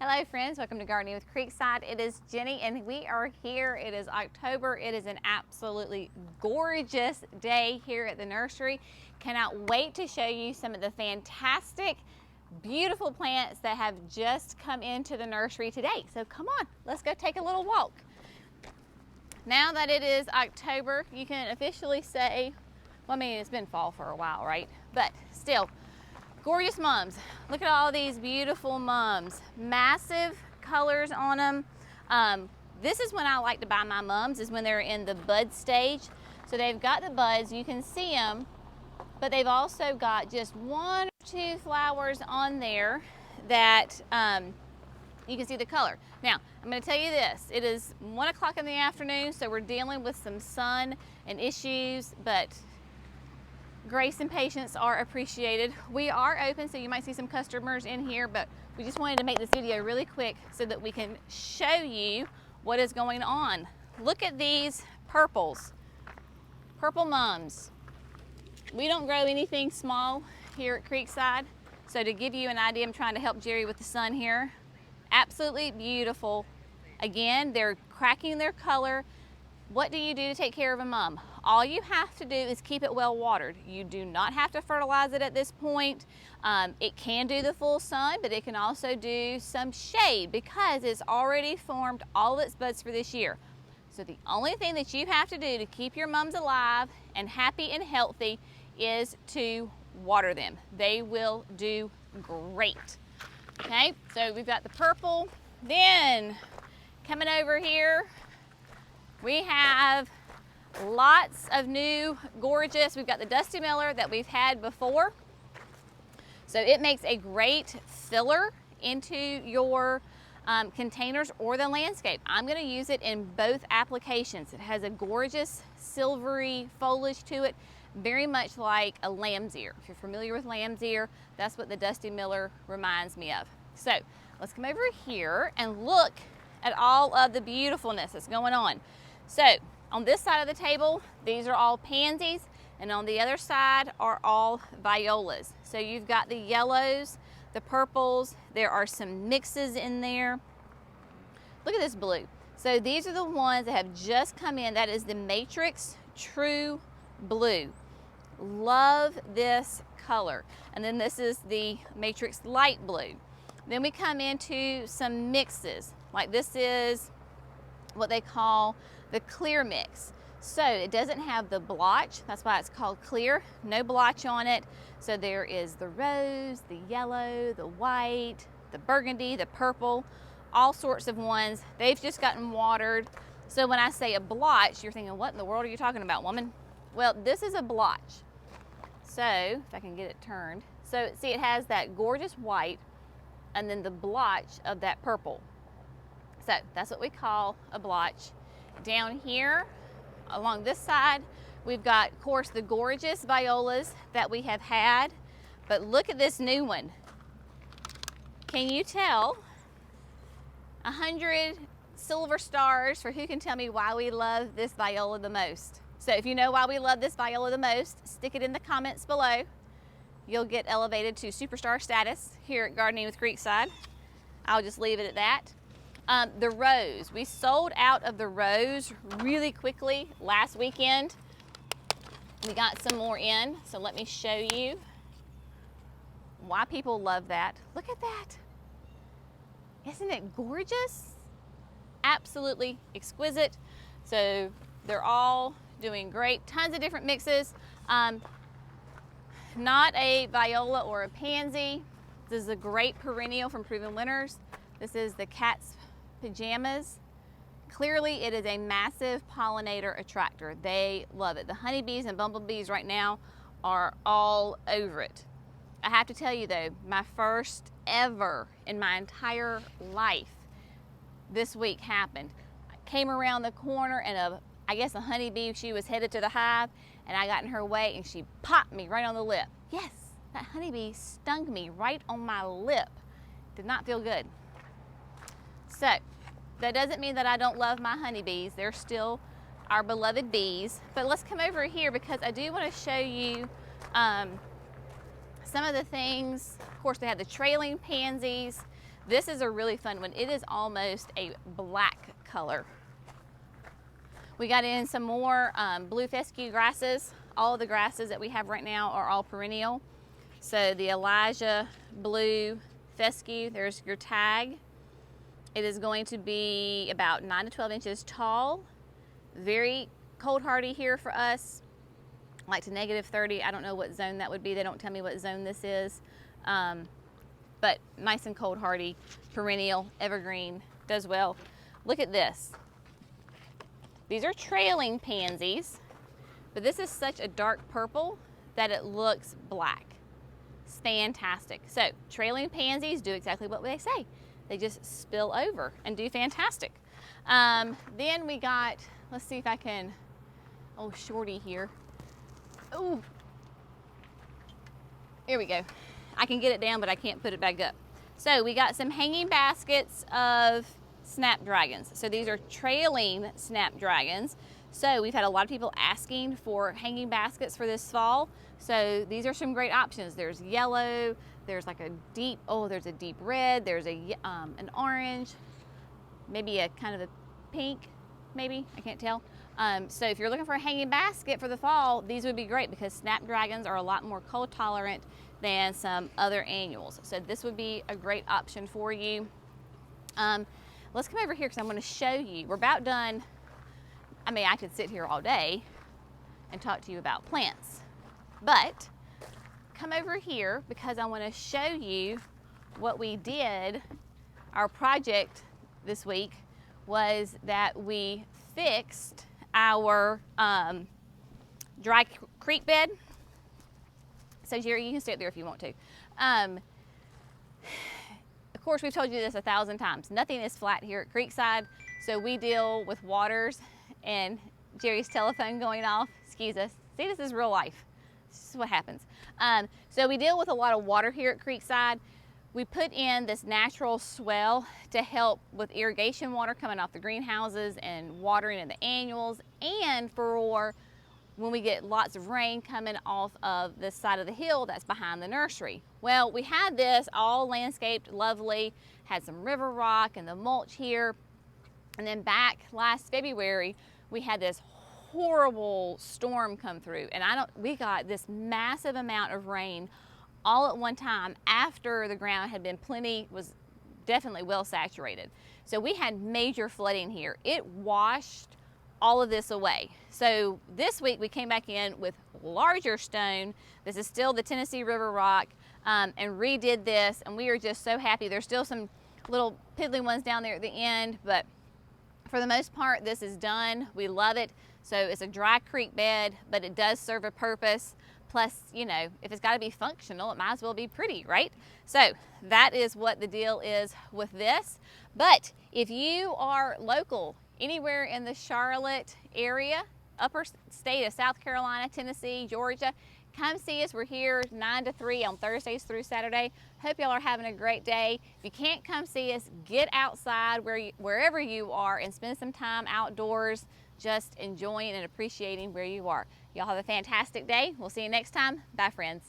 Hello friends, welcome to Gardening with Creekside. It is Jenny and we are here. It is October. It is an absolutely gorgeous day here at the nursery. Cannot wait to show you some of the fantastic, beautiful plants that have just come into the nursery today. So come on, let's go take a little walk. Now that it is October, you can officially say, well, I mean, it's been fall for a while, right? But still, gorgeous mums. Look at all these beautiful mums. Massive colors on them. This is when I like to buy my mums, is when they're in the bud stage. So they've got the buds, you can see them, but they've also got just one or two flowers on there that you can see the color. Now, I'm going to tell you this. It is 1 o'clock in the afternoon, so we're dealing with some sun and issues, but grace and patience are appreciated. We are open, so you might see some customers in here, but we just wanted to make this video really quick so that we can show you what is going on. Look at these purples, purple mums. We don't grow anything small here at Creekside, so to give you an idea, I'm trying to help Jerry with the sun here. Absolutely beautiful. Again, they're cracking their color. What do you do to take care of a mum? All you have to do is keep it well watered. You do not have to fertilize it at this point. It can do the full sun, but it can also do some shade because it's already formed all of its buds for this year. So the only thing that you have to do to keep your mums alive and happy and healthy is to water them. They will do great. Okay, so we've got the purple. Then coming over here, we have lots of new gorgeous. We've got the Dusty Miller that we've had before. So it makes a great filler into your containers or the landscape. I'm going to use it in both applications. It has a gorgeous silvery foliage to it, very much like a lamb's ear. If you're familiar with lamb's ear, that's what the Dusty Miller reminds me of. So let's come over here and look at all of the beautifulness that's going on. So on this side of the table, these are all pansies, and on the other side are all violas. So you've got the yellows, the purples, there are some mixes in there. Look at this blue. So these are the ones that have just come in. That is the Matrix True Blue. Love this color. And then this is the Matrix Light Blue. Then we come into some mixes. Like this is what they call the clear mix. So it doesn't have the blotch, that's why it's called clear, no blotch on it. So there is the rose, the yellow, the white, the burgundy, the purple, all sorts of ones. They've just gotten watered. So when I say a blotch, you're thinking, what in the world are you talking about, woman? Well, this is a blotch. So if I can get it turned. So see, it has that gorgeous white and then the blotch of that purple. So that's what we call a blotch. Down here, along this side, we've got, of course, the gorgeous violas that we have had, but look at this new one. Can you tell? 100 silver stars for who can tell me why we love this viola the most. So if you know why we love this viola the most, stick it in the comments below. You'll get elevated to superstar status here at Gardening with Creekside. I'll just leave it at that. The rose, we sold out of the rose really quickly last weekend. We got some more in, so let me show you why people love that. Look at that. Isn't it gorgeous? Absolutely exquisite. So they're all doing great. Tons of different mixes. Not a viola or a pansy. This is a great perennial from Proven Winners. This is the Cat's Pajamas. Clearly it is a massive pollinator attractor. They love it. The honeybees and bumblebees right now are all over it. I have to tell you though, my first ever in my entire life this week happened. I came around the corner and I guess a honeybee, she was headed to the hive and I got in her way and she popped me right on the lip. Yes, that honeybee stung me right on my lip. Did not feel good. So that doesn't mean that I don't love my honeybees. They're still our beloved bees. But let's come over here because I do want to show you some of the things. Of course, they have the trailing pansies. This is a really fun one. It is almost a black color. We got in some more blue fescue grasses. All of the grasses that we have right now are all perennial. So the Elijah blue fescue, there's your tag. It is going to be about 9 to 12 inches tall. Very cold hardy here for us, like to -30. I don't know what zone that would be. They don't tell me what zone this is. But nice and cold hardy, perennial, evergreen, does well. Look at this. These are trailing pansies, but this is such a dark purple that it looks black. It's fantastic. So trailing pansies do exactly what they say. They just spill over and do fantastic. Then we got, let's see if I can, oh, shorty here. Oh, here we go. I can get it down, but I can't put it back up. So we got some hanging baskets of snapdragons. So these are trailing snapdragons. So we've had a lot of people asking for hanging baskets for this fall. So these are some great options. There's yellow, there's like a deep, oh, there's a deep red, there's a an orange, maybe a kind of a pink, maybe, I can't tell. So if you're looking for a hanging basket for the fall, these would be great because snapdragons are a lot more cold tolerant than some other annuals. So this would be a great option for you. Let's come over here because I'm going to show you. We're about done. I mean, I could sit here all day and talk to you about plants, but come over here because I want to show you what we did. Our project this week was that we fixed our dry creek bed. So Jerry, you can stay up there if you want to. Of course, we've told you this 1,000 times. Nothing is flat here at Creekside, so we deal with waters and Jerry's telephone going off. Excuse us. See, this is real life. This is what happens. So we deal with a lot of water here at Creekside. We put in this natural swell to help with irrigation water coming off the greenhouses and watering in the annuals, and for when we get lots of rain coming off of this side of the hill that's behind the nursery. Well, we had this all landscaped lovely, had some river rock and the mulch here, and then back last February we had this horrible storm come through, and we got this massive amount of rain all at one time after the ground had been was definitely well saturated. So we had major flooding here. It washed all of this away. So this week we came back in with larger stone. This is still the Tennessee River rock, and redid this, and we are just so happy. There's still some little piddly ones down there at the end, but for the most part this is done. We love it. So it's a dry creek bed, but it does serve a purpose. Plus, you know, if it's got to be functional, it might as well be pretty, right? So that is what the deal is with this. But if you are local, anywhere in the Charlotte area, upper state of South Carolina, Tennessee, Georgia, come see us. We're here 9 to 3 on Thursdays through Saturday. Hope y'all are having a great day. If you can't come see us, get outside wherever you are and spend some time outdoors, just enjoying and appreciating where you are. Y'all have a fantastic day. We'll see you next time. Bye, friends.